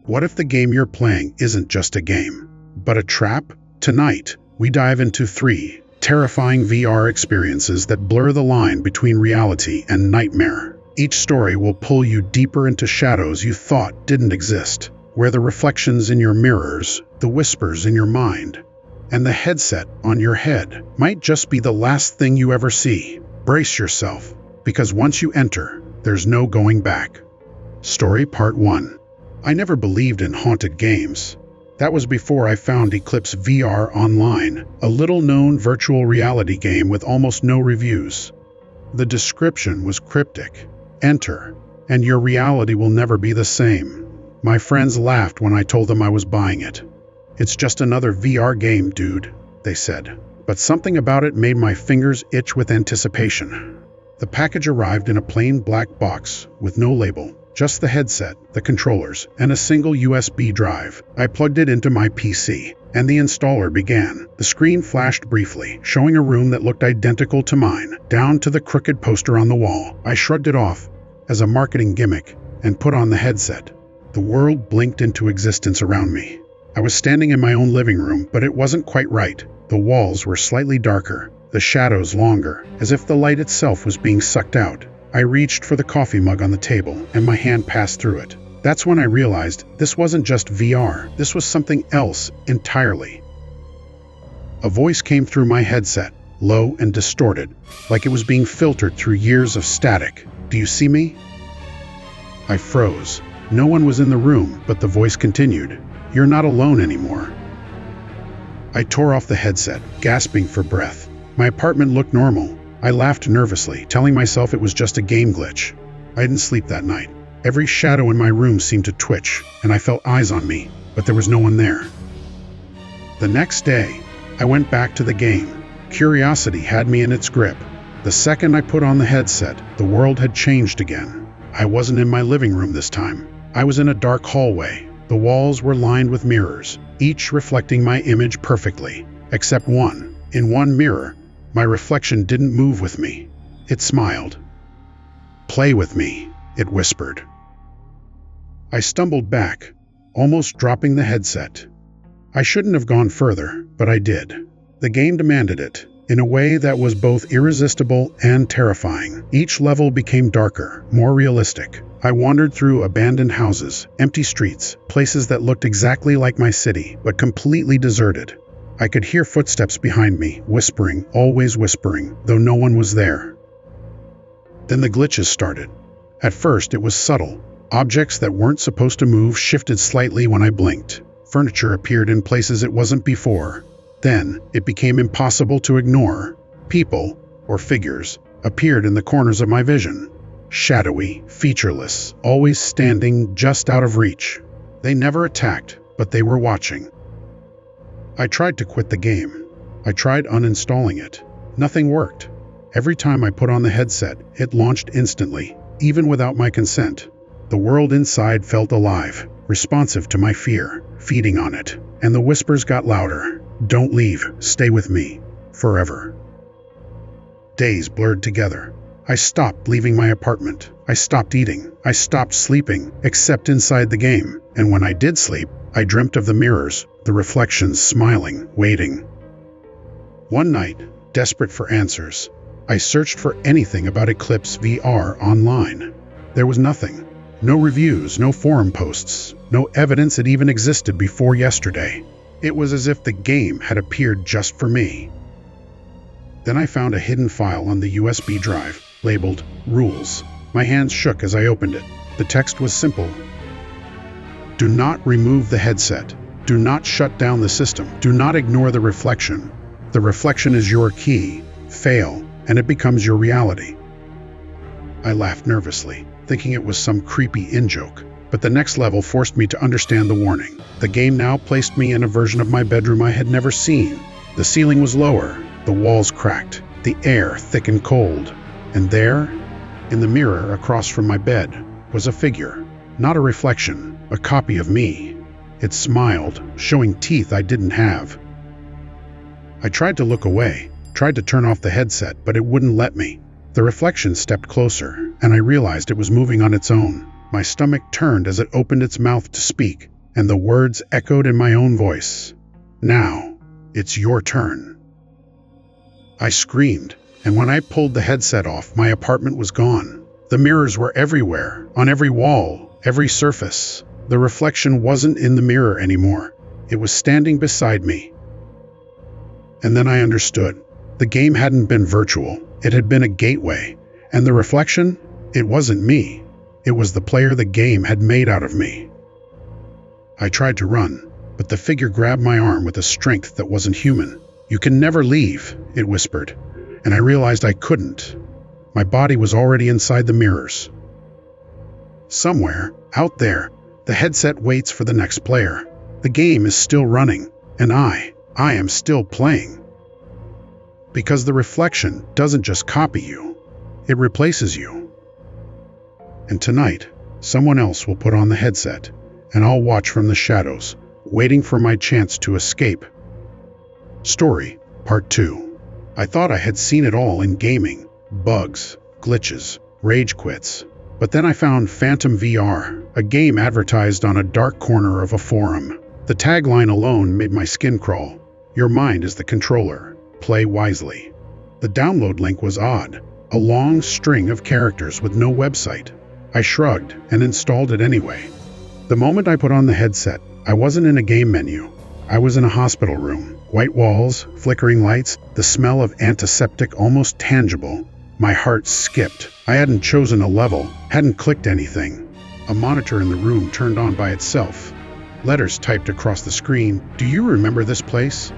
What if the game you're playing isn't just a game, but a trap? Tonight, we dive into 3 terrifying VR experiences that blur the line between reality and nightmare. Each story will pull you deeper into shadows you thought didn't exist, where the reflections in your mirrors, the whispers in your mind, and the headset on your head might just be the last thing you ever see. Brace yourself, because once you enter, there's no going back. Story Part 1. I never believed in haunted games. That was before I found Eclipse VR Online, a little-known virtual reality game with almost no reviews. The description was cryptic. Enter, and your reality will never be the same. My friends laughed when I told them I was buying it. It's just another VR game, dude, they said. But something about it made my fingers itch with anticipation. The package arrived in a plain black box with no label. Just the headset, the controllers, and a single USB drive. I plugged it into my PC, and the installer began. The screen flashed briefly, showing a room that looked identical to mine, down to the crooked poster on the wall. I shrugged it off as a marketing gimmick and put on the headset. The world blinked into existence around me. I was standing in my own living room, but it wasn't quite right. The walls were slightly darker, the shadows longer, as if the light itself was being sucked out. I reached for the coffee mug on the table, and my hand passed through it. That's when I realized this wasn't just VR, this was something else entirely. A voice came through my headset, low and distorted, like it was being filtered through years of static. "Do you see me?" I froze. No one was in the room, but the voice continued. "You're not alone anymore." I tore off the headset, gasping for breath. My apartment looked normal. I laughed nervously, telling myself it was just a game glitch. I didn't sleep that night. Every shadow in my room seemed to twitch, and I felt eyes on me, but there was no one there. The next day, I went back to the game. Curiosity had me in its grip. The second I put on the headset, the world had changed again. I wasn't in my living room this time. I was in a dark hallway. The walls were lined with mirrors, each reflecting my image perfectly, except one. In one mirror, my reflection didn't move with me. It smiled. "Play with me," it whispered. I stumbled back, almost dropping the headset. I shouldn't have gone further, but I did. The game demanded it, in a way that was both irresistible and terrifying. Each level became darker, more realistic. I wandered through abandoned houses, empty streets, places that looked exactly like my city, but completely deserted. I could hear footsteps behind me, whispering, always whispering, though no one was there. Then the glitches started. At first, it was subtle. Objects that weren't supposed to move shifted slightly when I blinked. Furniture appeared in places it wasn't before. Then, it became impossible to ignore. People, or figures, appeared in the corners of my vision. Shadowy, featureless, always standing just out of reach. They never attacked, but they were watching. I tried to quit the game. I tried uninstalling it. Nothing worked. Every time I put on the headset, it launched instantly, even without my consent. The world inside felt alive, responsive to my fear, feeding on it. And the whispers got louder. "Don't leave, stay with me, forever." Days blurred together. I stopped leaving my apartment. I stopped eating. I stopped sleeping, except inside the game. And when I did sleep, I dreamt of the mirrors, the reflections smiling, waiting. One night, desperate for answers, I searched for anything about Eclipse VR Online. There was nothing. No reviews, no forum posts, no evidence it even existed before yesterday. It was as if the game had appeared just for me. Then I found a hidden file on the USB drive, labeled Rules. My hands shook as I opened it. The text was simple. Do not remove the headset. Do not shut down the system. Do not ignore the reflection. The reflection is your key. Fail, and it becomes your reality. I laughed nervously, thinking it was some creepy in-joke. But the next level forced me to understand the warning. The game now placed me in a version of my bedroom I had never seen. The ceiling was lower, the walls cracked, the air thick and cold. And there, in the mirror across from my bed, was a figure. Not a reflection, a copy of me. It smiled, showing teeth I didn't have. I tried to look away, tried to turn off the headset, but it wouldn't let me. The reflection stepped closer, and I realized it was moving on its own. My stomach turned as it opened its mouth to speak. and the words echoed in my own voice. "Now, it's your turn." I screamed, and when I pulled the headset off, my apartment was gone. The mirrors were everywhere, on every wall, every surface. The reflection wasn't in the mirror anymore. It was standing beside me. And then I understood. The game hadn't been virtual. It had been a gateway. And the reflection? It wasn't me. It was the player the game had made out of me. I tried to run, but the figure grabbed my arm with a strength that wasn't human. "You can never leave," it whispered, and I realized I couldn't. My body was already inside the mirrors. Somewhere, out there, the headset waits for the next player. The game is still running, and I am still playing. Because the reflection doesn't just copy you, it replaces you. And tonight, someone else will put on the headset, and I'll watch from the shadows, waiting for my chance to escape. Story, Part 2. I thought I had seen it all in gaming. Bugs, glitches, rage quits. But then I found Phantom VR, a game advertised on a dark corner of a forum. The tagline alone made my skin crawl. "Your mind is the controller. Play wisely." The download link was odd, a long string of characters with no website. I shrugged and installed it anyway. The moment I put on the headset, I wasn't in a game menu. I was in a hospital room. White walls, flickering lights, the smell of antiseptic almost tangible. My heart skipped. I hadn't chosen a level, hadn't clicked anything. A monitor in the room turned on by itself. Letters typed across the screen. "Do you remember this place?"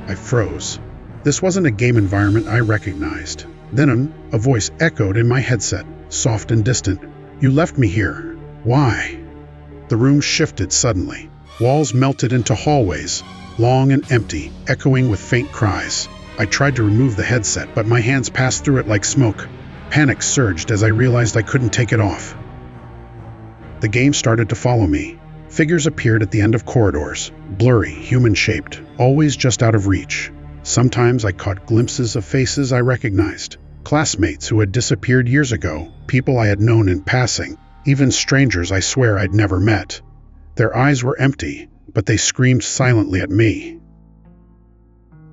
I froze. This wasn't a game environment I recognized. Then a voice echoed in my headset, soft and distant. "You left me here. Why?" The room shifted suddenly. Walls melted into hallways, long and empty, echoing with faint cries. I tried to remove the headset, but my hands passed through it like smoke. Panic surged as I realized I couldn't take it off. The game started to follow me. Figures appeared at the end of corridors, blurry, human-shaped, always just out of reach. Sometimes I caught glimpses of faces I recognized. Classmates who had disappeared years ago, people I had known in passing, even strangers I swear I'd never met. Their eyes were empty, but they screamed silently at me.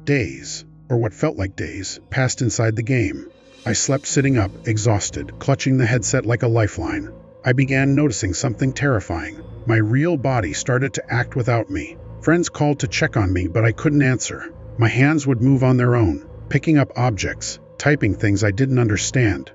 Days, or what felt like days, passed inside the game. I slept sitting up, exhausted, clutching the headset like a lifeline. I began noticing something terrifying. My real body started to act without me. Friends called to check on me, but I couldn't answer. My hands would move on their own, picking up objects, typing things I didn't understand.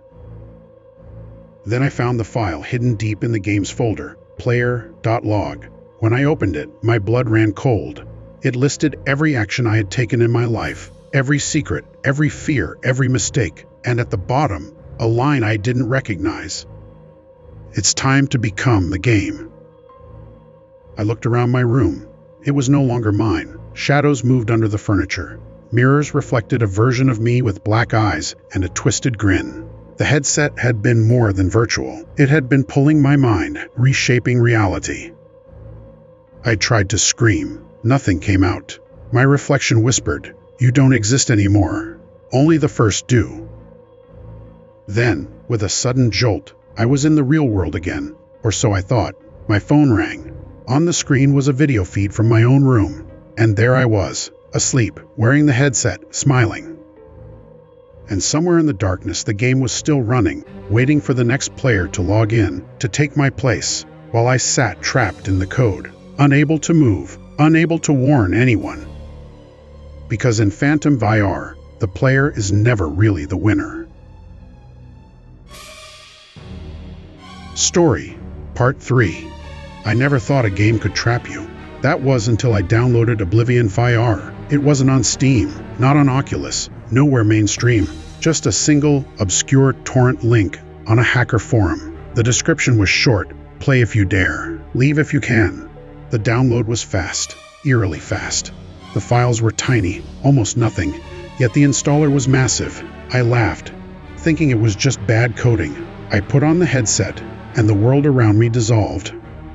Then I found the file hidden deep in the game's folder, player.log. When I opened it, my blood ran cold. It listed every action I had taken in my life, every secret, every fear, every mistake, and at the bottom, a line I didn't recognize. "It's time to become the game." I looked around my room. It was no longer mine. Shadows moved under the furniture. Mirrors reflected a version of me with black eyes and a twisted grin. The headset had been more than virtual. It had been pulling my mind, reshaping reality. I tried to scream. Nothing came out. My reflection whispered, "You don't exist anymore. Only the first do." Then, with a sudden jolt, I was in the real world again, or so I thought. My phone rang. On the screen was a video feed from my own room, and there I was, asleep, wearing the headset, smiling. And somewhere in the darkness, the game was still running, waiting for the next player to log in, to take my place, while I sat trapped in the code, unable to move, unable to warn anyone. Because in Phantom VR, the player is never really the winner. Story, Part 3. I never thought a game could trap you. That was until I downloaded Oblivion VR. It wasn't on Steam, not on Oculus, nowhere mainstream. Just a single, obscure torrent link on a hacker forum. The description was short: play if you dare, leave if you can. The download was fast, eerily fast. The files were tiny, almost nothing, yet the installer was massive. I laughed, thinking it was just bad coding. I put on the headset, and the world around me dissolved.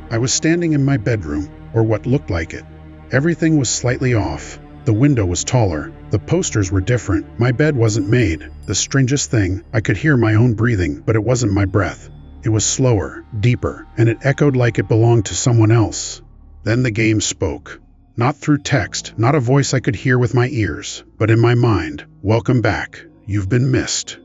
I was standing in my bedroom, or what looked like it. Everything was slightly off. The window was taller. The posters were different. My bed wasn't made. The strangest thing, I could hear my own breathing, but it wasn't my breath. It was slower, deeper, and it echoed like it belonged to someone else. Then the game spoke. Not through text, not a voice I could hear with my ears, but in my mind. Welcome back. You've been missed.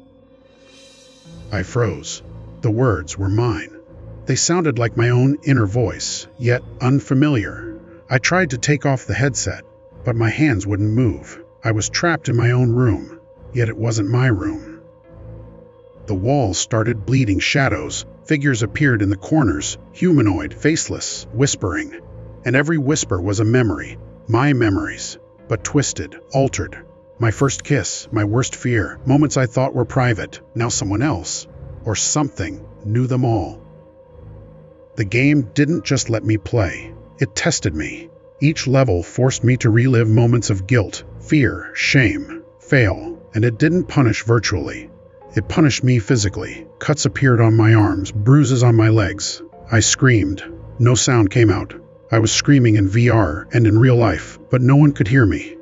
I froze. The words were mine. They sounded like my own inner voice, yet unfamiliar. I tried to take off the headset, but my hands wouldn't move. I was trapped in my own room, yet it wasn't my room. The walls started bleeding shadows. Figures appeared in the corners, humanoid, faceless, whispering. And every whisper was a memory, my memories, but twisted, altered. My first kiss, my worst fear, moments I thought were private, now someone else, or something, knew them all. The game didn't just let me play, it tested me. Each level forced me to relive moments of guilt, fear, shame, fail, and it didn't punish virtually. It punished me physically. Cuts appeared on my arms, bruises on my legs. I screamed. No sound came out. I was screaming in VR and in real life, but no one could hear me.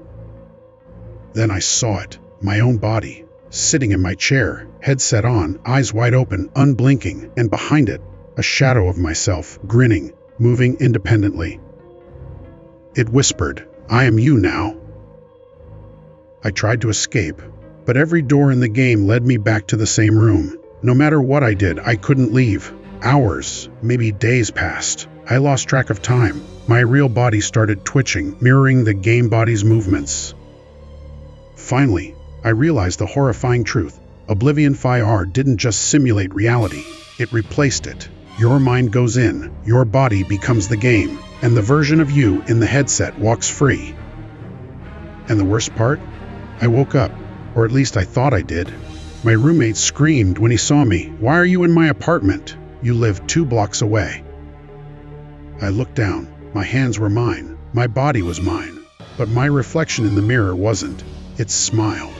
Then I saw it, my own body, sitting in my chair, headset on, eyes wide open, unblinking, and behind it, a shadow of myself, grinning, moving independently. It whispered, "I am you now." I tried to escape, but every door in the game led me back to the same room. No matter what I did, I couldn't leave. Hours, maybe days passed. I lost track of time. My real body started twitching, mirroring the game body's movements. Finally, I realized the horrifying truth. Oblivion VR didn't just simulate reality, it replaced it. Your mind goes in, your body becomes the game, and the version of you in the headset walks free. And the worst part? I woke up, or at least I thought I did. My roommate screamed when he saw me, "Why are you in my apartment? You live 2 blocks away." I looked down. My hands were mine. My body was mine. But my reflection in the mirror wasn't. It smiled.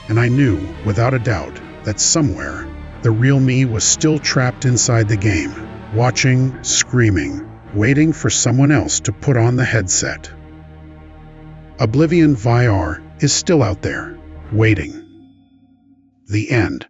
And I knew, without a doubt, that somewhere, the real me was still trapped inside the game, watching, screaming, waiting for someone else to put on the headset. Oblivion VR is still out there, waiting. The end.